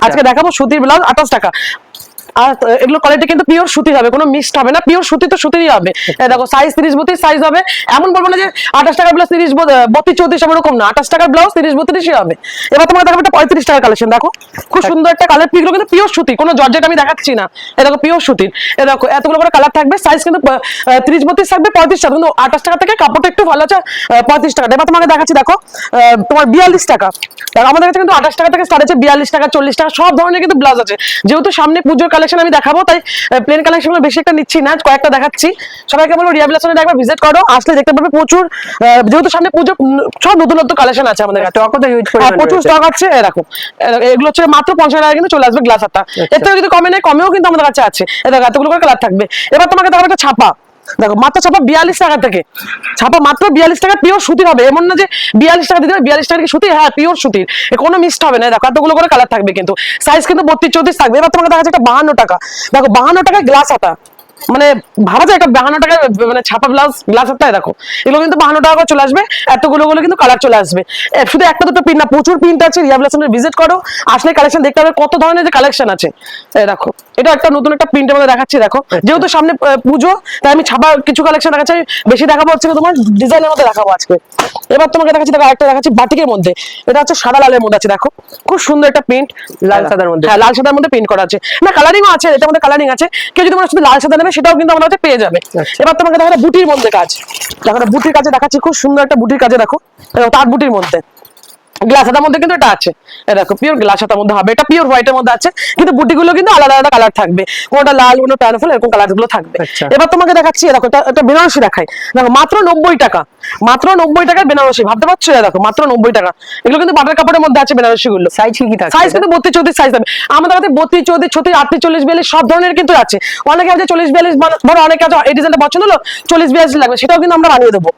আজকে দেখাবো সুতির ব্লাউজ 28 টাকা। আর এগুলো কোয়ালিটি কিন্তু পিওর সুতি হবে, কোনো মিক্সড হবে না, পিওর সুতি তো সুতিই হবে। দেখো সাইজ 30-32 সাইজ হবে, এমন বলবো না যে 28 টাকার ব্লাউজ 30-32-34 এরকম না, 28 টাকার ব্লাউজ 30-32 হবে। এবার তোমার দেখাবো একটা 35 টাকার কালেকশন, দেখো খুব সুন্দর একটা কালার, পিগুলো কিন্তু পিওর সুতি, কোনো জর্জেট আমি দেখাচ্ছি না, এ দেখো পিওর সুতির। এ দেখো এতগুলো করে কালার থাকবে, সাইজ কিন্তু 30-32 থাকবে, 35 টাকা, কিন্তু 28 টাকা থেকে কাপড়টা একটু ভালো আছে 35 টাকা। এবার তোমাকে দেখাচ্ছি, দেখো তোমার 42 টাকা, আমাদের কাছে কিন্তু 28 টাকা থেকে স্টার্ট আছে, 42 টাকা 40 টাকা সব ধরনের কিন্তু ব্লাউজ আছে। যেহেতু সামনে পুজোর কালেকশন আমি দেখাবো, তাই প্লেন কালেকশন বেশি একটা নিচ্ছি না, কয়েকটা দেখাচ্ছি। সবাইকে বলো রিয়া ব্লাউজে একবার ভিজিট করো, আসলে দেখতে পাবে প্রচুর, যেহেতু সামনে পুজো সব নতুন নতুন কালেকশন আছে আমাদের কাছে, প্রচুর স্টক আছে। এরকম এগুলো হচ্ছে মাত্র 50 টাকা কিন্তু চলে আসবে গ্লাস হাতা, এর থেকে যদি কমে নেই, কমেও কিন্তু আমাদের কাছে আছে। দেখো এতগুলো করে কালার থাকবে। এবার তোমাকে দেখাবো একটা ছাপা, দেখো মাত্র ছাপা 42 টাকা থেকে, ছাপা মাত্র 42 টাকা, পিওর সুতির হবে, এমন না যে 42 টাকা দিতে হবে, 42 টাকা কি সুতি, হ্যাঁ পিওর সুতির, কোনো মিক্সড হবে না। দেখো এতগুলো করে কালার থাকবে, কিন্তু সাইজ কিন্তু 32-34 থাকবে। এবার তোমাকে দেখাচ্ছে একটা 52 টাকা, দেখো 52 টাকায় গ্লাস হাতা, মানে ভাবা যায় একটা 52 টাকায় মানে ছাপা ব্লাউজ গ্লাস হাতায়, দেখো এগুলো কিন্তু 52 টাকা করে চলে আসবে, এতগুলো কিন্তু কালার চলে আসবে। শুধু একটা দুটো প্রিন্ট না, প্রচুর প্রিন্ট আছে। রিয়া ব্লাউজে ভিজিট করো, আসলে কালেকশন দেখতে হবে, কত ধরনের যে কালেকশন আছে। দেখো এটা একটা নতুন একটা প্রিন্টের মধ্যে দেখাচ্ছি, দেখো যেহেতু সামনে পুজো, তাই আমি ছাপা কিছু কালেকশন দেখাচ্ছি, বেশি দেখাবো হচ্ছে তোমার ডিজাইনের মধ্যে দেখাবো আজকে। এবার তোমাকে দেখাচ্ছি, দেখো আরেকটা দেখাচ্ছি বাটিকের মধ্যে, এটা হচ্ছে সাদা লালের মধ্যে আছে, দেখো খুব সুন্দর একটা প্রিন্ট, লাল সাদার মধ্যে, হ্যাঁ লাল সাদার মধ্যে প্রিন্ট করা আছে, না কালারিংও আছে, এটার মধ্যে কালারিং আছে, কেউ যদি মনে শুধু লাল সাদা নেবে সেটাও কিন্তু আমরা পেয়ে যাবে। এবার তোমাকে দেখো বুটির মধ্যে কাজ, দেখো বুটির কাজে দেখাচ্ছি, খুব সুন্দর একটা বুটির কাজে, দেখো তার বুটির মধ্যে গ্লাস হাতার মধ্যে কিন্তু এটা আছে, দেখো পিওর গ্লাস হাতার মধ্যে হবে, এটা পিওর হোয়াইটের মধ্যে আছে, কিন্তু বুটিগুলো কিন্তু আলাদা আলাদা কালার থাকবে, কোনটা লাল কোনো প্যানফুল, এরকম কালার গুলো থাকবে। এবার তোমাকে দেখাচ্ছি, দেখো এটা বেনারসি দেখাই, দেখো মাত্র 90 টাকা, মাত্র 90 টাকায় বেনারসি, ভাবতে পারছো? দেখো মাত্র 90 টাকা, এগুলো কিন্তু বাটার কাপড়ের মধ্যে আছে বেনারসি গুলো। সাইজ কি থাকে? সাইজ কিন্তু 32-34 সাইজ হবে আমাদের কাছে, 32-34 36 38 40 42 সব ধরনের কিন্তু আছে। অনেকে আছে 40-42 বড়, অনেকে আছে এই ডিজাইনটা পছন্দ হলো 40-42 লাগবে, সেটাও কিন্তু আমরা বানিয়ে দেবো,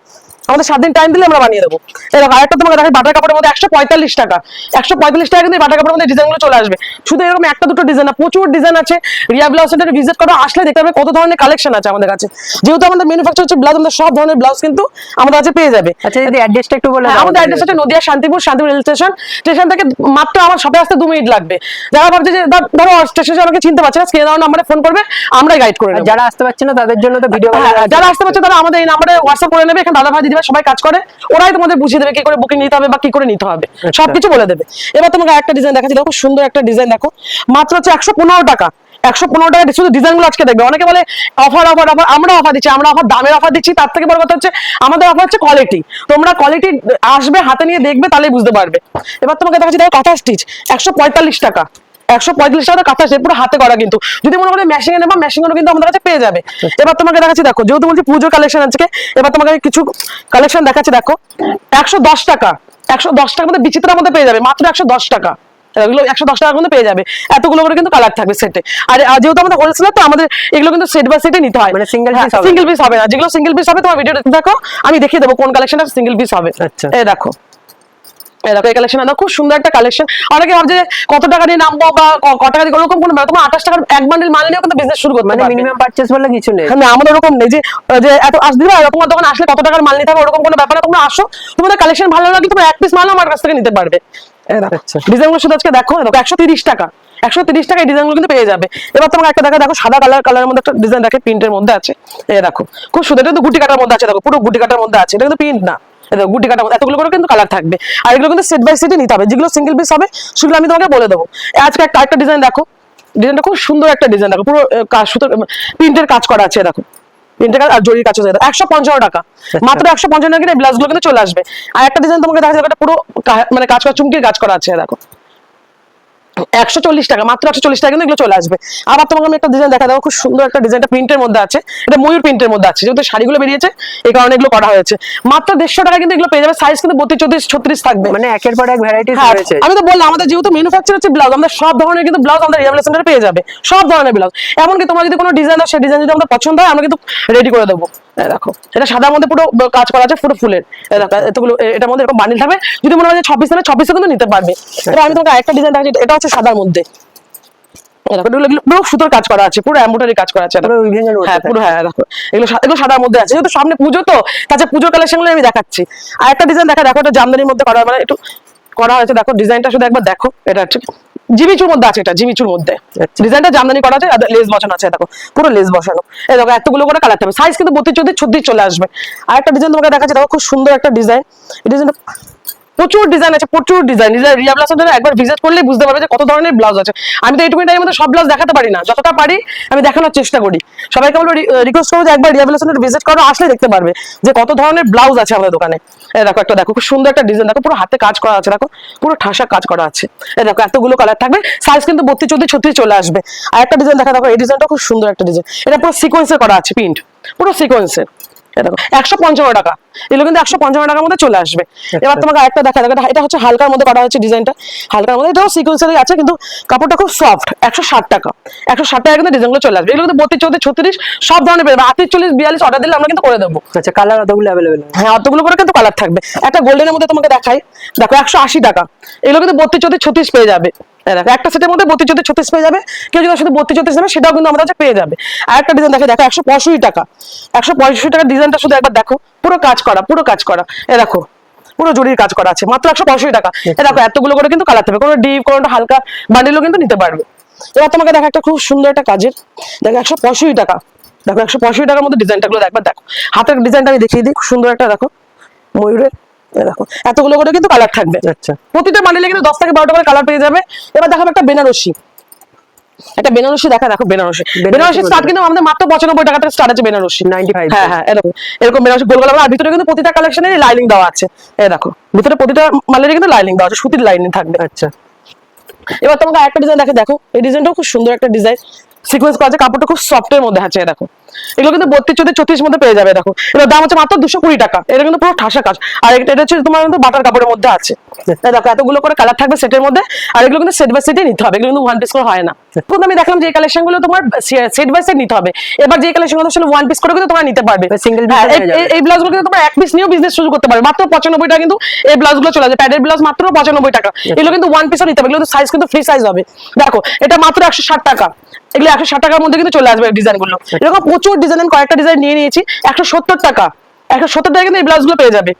আমাদের 7 দিন টাইম দিলে আমরা বানিয়ে দেবো। এরকম আরেকটা তোমাকে দেখাই বাটার কাপড়ের মধ্যে 145 টাকা, 145 টাকা কিন্তু বাটার কাপড়ের মধ্যে ডিজাইনগুলো চলে আসবে। শুধু এরকম একটা দুটো ডিজাইন না, প্রচুর ডিজাইন আছে। রিয়া ব্লাউজ সেন্টারে ভিজিট করো, আসলে দেখতে পাবে কত ধরনের কালেকশন আছে আমাদের কাছে। যেহেতু আমাদের ম্যানুফ্যাকচার হচ্ছে ব্লাউজ, আমাদের সব ধরনের ব্লাউজ কিন্তু আমাদের কাছে পেয়ে যাবে। আচ্ছা যদি অ্যাড্রেসটা একটু বলে। আমাদের অ্যাড্রেস হচ্ছে Nadia Shantipur rail station, station থেকে মাত্র আমার শপে আসতে 2 মিনিট লাগবে। যারা ভাবছে যে ধরো স্টেশনে আমাকে চিনতে পারছে না, স্ক্রিনে দেওয়া নম্বরে ফোন করবে, আমরাই গাইড করে নেব। যারা আসতে পারছে না তাদের জন্য তো ভিডিও, যারা আসতে পারছে তারা আমাদের এই নম্বরে হোয়াটসঅ্যাপ করে নেবে, এখানে দাদা ভাই দিদিভাই সবাই কাজ করে, ওরাই তোমাদের বুঝিয়ে দেবে কি করে বুকিং নিতে হবে বা কি করে নিতে হবে, সবকিছু বলে দেবে। এবার তোমাকে একটা ডিজাইন দেখাচ্ছি, দেখো সুন্দর একটা ডিজাইন, দেখো মাত্র হচ্ছে 115 টাকা, 115 টাকা শুধু ডিজাইন গুলো আজকে দেখবে। অনেকে বলে অফার অফার অফার, আমরা অফার দিচ্ছি, আমরা অফার দামের অফার দিচ্ছি, তার থেকে বড় কথা হচ্ছে আমাদের অফার হচ্ছে কোয়ালিটি। তোমরা কোয়ালিটি আসবে, হাতে নিয়ে দেখবে, তাহলেই বুঝতে পারবে। এবার তোমাকে দেখাচ্ছি, দেখো কাঁথা স্টিচ 145 টাকা, 145 টাকা কাঁথা স্টিচ, পুরো হাতে করা কিন্তু। যদি মনে করে মেশিং এ নেবা, মেশিং এরও কিন্তু আমাদের কাছে পেয়ে যাবে। এবার তোমাকে দেখাচ্ছি, দেখো যেহেতু বলছি পুজোর কালেকশন আজকে, এবার তোমাকে কিছু কালেকশন দেখাচ্ছি, দেখো 110 টাকা, 110 টাকার মধ্যে বিচিত্রার মধ্যে পেয়ে যাবে, মাত্র 110 টাকা, এগুলো 110 টাকার মধ্যে পেয়ে যাবে। এতগুলো করে কিন্তু কালার থাকবে সেটে। আর যেহেতু আমাদের হোলসেলার, তো আমাদের এগুলো কিন্তু সেট বাই সেটে নিতে হয়, মানে সিঙ্গেল পিস হবে না। যেগুলো সিঙ্গেল পিস হবে তোমার ভিডিও দেখো, আমি দেখিয়ে দেবো কোন কালেকশনটা সিঙ্গেল পিস হবে। এই দেখো, দেখো এই কালেকশন খুব সুন্দর একটা কালেকশন। অনেকে ভাবছে কত টাকা দিয়ে নামবো বা ক টাকা দিয়ে, ওরকম কোনো, তোমার 28 টাকার এক বান্ডিল মাল নিয়েও কিন্তু বিজনেস শুরু করতে পারবে, মিনিমাম পারচেজ বলে কিছু নেই। না আমাদের ওরকম নেই যে এত আসবে না, তোমার দোকানে আসলে কত টাকার মাল নিতে হবে ওরকম কোনো ব্যাপার না। তোমরা আসো, তোমাদের কালেকশন ভালো লাগে, তোমরা এক পিস মাল আমার কাছ থেকে নিতে পারবে। ডিজাইনগুলো শুধু আজকে দেখো, 130 টাকা, 130 টাকায় ডিজাইনগুলো কিন্তু পেয়ে যাবে। এবার তোমাকে একটা দেখো সাদা কালারের মধ্যে একটা ডিজাইন দেখে, প্রিন্টের মধ্যে আছে, এই দেখো খুব সুন্দর, এটা কিন্তু গুটি কাটার মধ্যে আছে, দেখো পুরো গুটি কাটার মধ্যে আছে, এটা কিন্তু প্রিন্ট না, গুটি কাটার মধ্যে এতগুলো করে কিন্তু কালার থাকবে। আর এগুলো কিন্তু সেট বাই সেটে নিতে হবে, যেগুলো সিঙ্গেল পিস হবে সেগুলো আমি তোমাকে বলে দেবো। আজকে একটা ডিজাইন দেখো, ডিজাইনটা খুব সুন্দর একটা ডিজাইন, দেখো পুরো সুতো প্রিন্টের কাজ করা আছে, দেখো প্রিন্টের কাজ আর জরির কাজ আছে, 155 টাকা, মাত্র 155 টাকা ব্লাউজ গুলো কিন্তু চলে আসবে। আর একটা ডিজাইন তোমাকে দেখা যাবে, পুরো মানে কাজ করা, চুমকির কাজ করা আছে, দেখো 140 টাকা, মাত্র 140 টাকা কিন্তু এগুলো চলে আসবে। আবার তোমাকে আমি একটা ডিজাইন দেখা দেবো, খুব সুন্দর একটা ডিজাইনটা প্রিন্টের মধ্যে আছে, এটা ময়ূর প্রিন্টের মধ্যে আছে, যেহেতু শাড়িগুলো বেরিয়েছে এই কারণে এগুলো করা হয়েছে। মাত্র 150 টাকা কিন্তু এগুলো পেয়ে যাবে, সাইজ কিন্তু 32 34 36 থাকবে, মানে একের পর এক ভ্যারাইটি রয়েছে। আমি তো বললাম আমাদের যেহেতু ম্যানুফ্যাকচার হচ্ছে ব্লাউজ, আমাদের সব ধরনের কিন্তু ব্লাউজ আমাদের রিয়া ব্লাউজ সেন্টারে পেয়ে যাবে, সব ধরনের ব্লাউজ। এমনকি তোমার যদি কোনো ডিজাইন হয়, সেই ডিজাইন যদি আমাদের পছন্দ হয়, আমরা কিন্তু রেডি করে দেবো। দেখো এটা সাদার মধ্যে পুরো কাজ করা আছে, পুরো ফুলের, এতগুলো এটার মধ্যে এরকম বান্ডিল থাকবে। যদি মনে হয় 26 কিন্তু নিতে পারবে। এবার আমি তোমাকে একটা ডিজাইন দেখাচ্ছি, এটা হচ্ছে সাদার মধ্যে, সুতোর কাজ করা আছে, পুরো এমব্রয়ডারি কাজ করা আছে, পুরো হ্যাঁ দেখো এগুলো সাদার মধ্যে আছে, যেহেতু সামনে পুজো, তো তাছাড়া পুজোর কালেকশন গুলো আমি দেখাচ্ছি। আর একটা ডিজাইন দেখো, এটা জামদানির মধ্যে করা, মানে একটু করা হয়েছে, দেখো ডিজাইনটা শুধু একবার দেখো, এটা হচ্ছে জিমিচুর মধ্যে আছে, এটা জিমিচুর মধ্যে ডিজাইনটা জামদানি করা আছে, লেস বসানো আছে, দেখো পুরো লেস বসানো। এই দেখো এতগুলো করে কালার থাকবে, সাইজ কিন্তু 32, 34, 36 চলে আসবে। আর একটা ডিজাইন তোমাকে দেখাচ্ছি, দেখো খুব সুন্দর একটা ডিজাইন। এই ডিজাইনটা প্রচুর ডিজাইন আছে, প্রচুর ডিজাইন। রিয়া ব্লাউজ সেন্টারে একবার ভিজিট করলেই বুঝতে পারবে যে কত ধরনের ব্লাউজ আছে। আমি তো এইটুকু টাইমের মধ্যে সব ব্লাউজ দেখাতে পারি না, যতটা পারি আমি দেখানোর চেষ্টা করি। সবাইকে বলবো, রিকোয়েস্ট করবো যে একবার রিয়া ব্লাউজ সেন্টারে ভিজিট করো, আসলে দেখতে পারবে যে কত ধরনের ব্লাউজ আছে আমাদের দোকানে। এই দেখো একটা, দেখো খুব সুন্দর একটা ডিজাইন, দেখো পুরো হাতে কাজ করা আছে, দেখো পুরো ঠাসা কাজ করা আছে। এই দেখো এতগুলো কালার থাকবে, সাইজ কিন্তু 32, 34, 36 চলে আসবে। আর একটা ডিজাইন দেখো, এই ডিজাইনটা খুব সুন্দর একটা ডিজাইন, এটা পুরো সিকোয়েন্সের করা আছে, প্রিন্ট পুরো সিকোয়েন্সের। দেখো 155 টাকা, এগুলো কিন্তু 155 টাকার মধ্যে চলে আসবে। এবার তোমাকে একটা দেখা, এটা হচ্ছে হালকার মধ্যে করা হচ্ছে ডিজাইনটা, হালকার মধ্যে, এটাও সিকোয়েন্সেরই আছে, কিন্তু কাপড়টা খুব সফট। 160 টাকা, 160 টাকা কিন্তু ডিজাইনগুলো চলে আসবে। এগুলো কিন্তু 32, 34, 36 সব ধরনের পেয়ে যাবে। 38, 40, 42 অর্ডার দিলে আমরা কিন্তু করে দেবো। আচ্ছা, কালার অতগুলো অ্যাভেলেবেল? হ্যাঁ, অতগুলো করে কিন্তু কালার থাকবে। একটা গোল্ডেনের মধ্যে তোমাকে দেখাই, দেখো 180 টাকা, এগুলো কিন্তু 32, 34, 36 পেয়ে যাবে। দেখো একটা সেটের মধ্যে 32, 34, 36 পেয়ে যাবে। কেউ যদি শুধু 32, 34 নেবে সেটাও কিন্তু আমাদের কাছে পেয়ে যাবে। আর একটা ডিজাইন দেখো, 165 টাকা, 165 টাকার ডিজাইনটা শুধু একবার দেখো, পুরো কাজ করা, পুরো কাজ করা। এ দেখো পুরো জরির কাজ করা আছে, মাত্র 165 টাকা। এ দেখো এতগুলো করে কিন্তু কালার থাকবে, কোনো ডিপ কোনো হালকা বান্ডিলও কিন্তু নিতে পারবে। এবার তোমাকে দেখো একটা খুব সুন্দর একটা কাজের, দেখো 165 টাকা, দেখো 165 টাকার মধ্যে ডিজাইনটা গুলো একবার দেখো, হাতের ডিজাইনটা আমি দেখিয়ে দিই, খুব সুন্দর একটা দেখো ময়ূরের। দেখো এতগুলো করে কিন্তু কালার থাকবে। আচ্ছা, প্রতিটা বান্ডেলে কিন্তু 10 থেকে 12টা করে কালার পেয়ে যাবে। এবার দেখো একটা বেনারসি, একটা বেনারসি দেখা, দেখো বেনারসি, বেনারসি স্টার্ট কিন্তু আমাদের মাত্র 95 টাকা থেকে স্টার্ট আছে বেনারসি, 95। হ্যাঁ হ্যাঁ, এরকম এরকম বেনারসি গোল গোল। আর ভিতরে কিন্তু প্রতিটা কালেকশনের লাইনিং দেওয়া আছে। এই দেখো ভিতরে প্রতিটা মালের কিন্তু লাইনিং দেওয়া আছে, সুতির লাইনিং থাকবে। আচ্ছা, এবার তোমাকে একটা ডিজাইন দেখে, দেখো এই ডিজাইনটাও খুব সুন্দর একটা ডিজাইন, সিকোয়েন্স করা আছে, কাপড়টা খুব সফটের মধ্যে আছে। দেখো এগুলো কিন্তু 32, 34, 36 মধ্যে পেয়ে যাবে। দেখো এর দাম হচ্ছে মাত্র 220 টাকা, এটা কিন্তু পুরো ঠাসা কাজ। আর এটা হচ্ছে তোমার কিন্তু বাটার কাপড়ের মধ্যে আছে। দেখো এতগুলো করে কালার থাকবে সেটের মধ্যে। আর এগুলো কিন্তু সেট বাই সেটই নিতে হবে, এগুলো কিন্তু ওয়ান পিস করে হয় না। প্রথমে আমি দেখলাম যে এই কালেকশন গুলো তোমার সেট বাই সেট নিতে হবে। এবার যে কালেকশন গুলো আসলে ওয়ান পিস করে কিন্তু তোমরা নিতে পারবে, সিঙ্গেল পিস। এই ব্লাউজ গুলো কিন্তু তোমরা এক পিস নিয়েও বিজনেস শুরু করতে পারবে, মাত্র 95 টাকা কিন্তু এই ব্লাউজ গুলো চলে যাবে। প্যাডের ব্লাউজ মাত্র 95 টাকা, এগুলো কিন্তু ওয়ান পিসও নিতে হবে, এগুলো সাইজ কিন্তু ফ্রি সাইজ হবে। দেখো এটা মাত্র 160 টাকা, এগুলো 160 টাকার মধ্যে কিন্তু চলে আসবে ডিজাইন গুলো। এরকম প্রচুর ডিজাইন, কয়েকটা ডিজাইন নিয়ে নিয়েছি। 170 টাকা, 170 টাকা কিন্তু এই ব্লাউজ গুলো পেয়ে যাবে।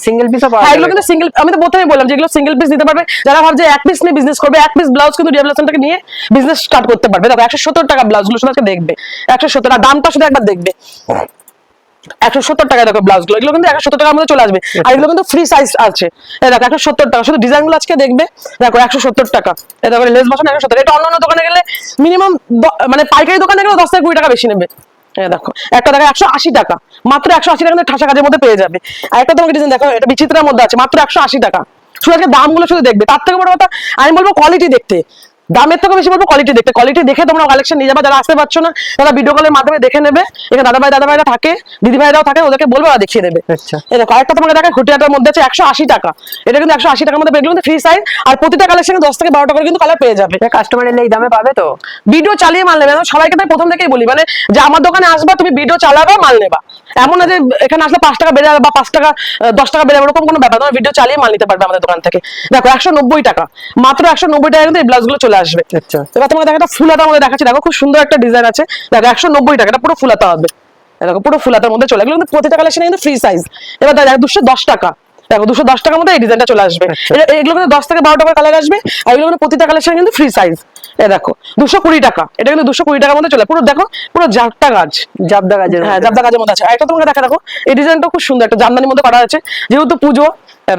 সিঙ্গেল পিস পাওয়া যাবে, এগুলো কিন্তু সিঙ্গেল, আমি তো প্রথমেই বললাম যে এগুলো সিঙ্গেল পিস নিতে পারবে। যারা ভাবছে এক পিস নিয়ে বিজনেস করবে, এক পিস ব্লাউজ কিন্তু রিয়া ব্লাউজ সেন্টারকে নিয়ে বিজনেস স্টার্ট করতে পারবে। দেখো 170 টাকা ব্লাউজ গুলো শুধু দেখবে, 170 আর দামটা শুধু একবার দেখবে, 170 টাকা। দেখো ব্লাউজ গুলো, এগুলো কিন্তু 170 টাকার মধ্যে চলে আসবে। আর এগুলো কিন্তু ফ্রি সাইজ আছে। এই দেখো 170 টাকা, শুধু ডিজাইন গুলো আজকে দেখবে। দেখো 170 টাকা, এই দেখো লেস বসানো 170। এটা অন্যান্য দোকানে গেলে মিনিমাম, মানে পাইকারি দোকানে গেলে 10 থেকে 20 টাকা বেশি নেবে। দেখো একটা দেখো 180 টাকা, মাত্র 180 টাকা ঠাসা কাজের মধ্যে পেয়ে যাবে। আর একটা তোমাকে ডিজাইন দেখো, এটা বিচিত্রের মধ্যে আছে, মাত্র 180 টাকা। শুধু আজকে দামগুলো শুধু দেখবে, তার থেকে বড় কথা আমি বলবো কোয়ালিটি দেখতে, দামের থেকে বেশি বলবো কোয়ালিটি দেখতে। কোয়ালিটি দেখে তোমরা কালেকশন নিয়ে যাবে। যারা আসতে পারছো না তারা ভিডিও কলের মাধ্যমে দেখে নেবে। এখানে দাদাভাইরা থাকে, দিদি ভাইরাও থাকে, ওদেরকে বলবে ওরা দেখিয়ে দেবে। আচ্ছা, এটা কয়েকটা তোমাকে দেখে ঘুটিয়াটার মধ্যে আছে 180 টাকা, এটা কিন্তু 180 টাকার মধ্যে এগুলো কিন্তু ফ্রি সাইজ। আর প্রতিটা কালেকশনে 10 থেকে 12 টাকা কিন্তু কালার পেয়ে যাবে। কাস্টমার এলে এই দামে পাবে তো? ভিডিও চালিয়ে মাল নেবে, সবাইকে তাই প্রথম থেকেই বলি, মানে যে আমার দোকানে আসবা তুমি ভিডিও চালাবে মাল নেবা, এমন না যে এখানে আসলে 5 টাকা বেড়ে যাবে বা 5 টাকা 10 টাকা বেড়ে যাবে, এরকম কোনো ব্যাপার। তোমার ভিডিও চালিয়ে মাল নিতে পারবে আমাদের দোকান থেকে। দেখো 190 টাকা, মাত্র 190 টাকা কিন্তু এই ব্লাউজ গুলো চলে আসবে। আচ্ছা, এবার তোমাকে দেখো একটা ফুলাতার মধ্যে দেখাচ্ছি, দেখো খুব সুন্দর একটা ডিজাইন আছে। দেখো 190 টাকা, এটা পুরো ফুলাতা হবে। দেখো পুরো ফুলাতার মধ্যে চলে, এগুলো কিন্তু প্রতিটা কালেকশনে কিন্তু ফ্রি সাইজ। এবার দেখো 210 টাকা, দেখো 210 টাকার মধ্যে এই ডিজাইনটা চলে আসবে। এগুলো কিন্তু 10 থেকে 12 টাকা কালার আসবে। আর এগুলো কিন্তু প্রতিটা কালেকশন কিন্তু ফ্রি সাইজ। দেখো 220 টাকা, এটা কিন্তু 220 টাকার মধ্যে চলে। পুরো দেখো পুরো জাবটা কাজ, জাবদা কাজের, হ্যাঁ জাবদা কাজের মধ্যে আছে। আর একটা তোমাকে দেখো এই ডিজাইনটা খুব সুন্দর, একটা জামদানির মধ্যে করা আছে, যেহেতু পুজো।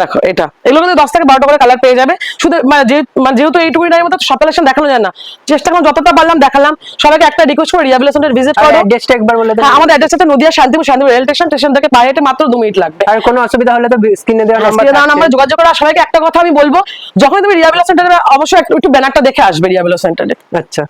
দেখো এটা, এগুলো কিন্তু 10 থেকে 12 টাকা কালার পেয়ে যাবে। শুধু যেহেতু এইটুকুই টাইম মতো সব কালেকশন দেখানো যায় না, চেষ্টা করলাম যতটা পারলাম দেখালাম। সবাইকে একটা রিকোয়েস্ট করে রিয়া ব্লাউজ সেন্টার ভিজিট করো। অ্যাড্রেসটা একবার বলে দাও। হ্যাঁ, আমাদের অ্যাড্রেস হচ্ছে নদিয়া শান্তিপুর রেল স্টেশন থেকে পায়ে হেঁটে মাত্র 2 মিনিট লাগবে। আর কোনো অসুবিধা হলে তো স্ক্রিনে দেওয়া নাম্বার যোগাযোগ করা। সবাইকে একটা কথা আমি বলবো, যখন তুমি রিয়া ব্লাউজ সেন্টারে অবশ্যই একটু ব্যানারটা দেখে আসবে রিয়া ব্লাউজ সেন্টারে। আচ্ছা।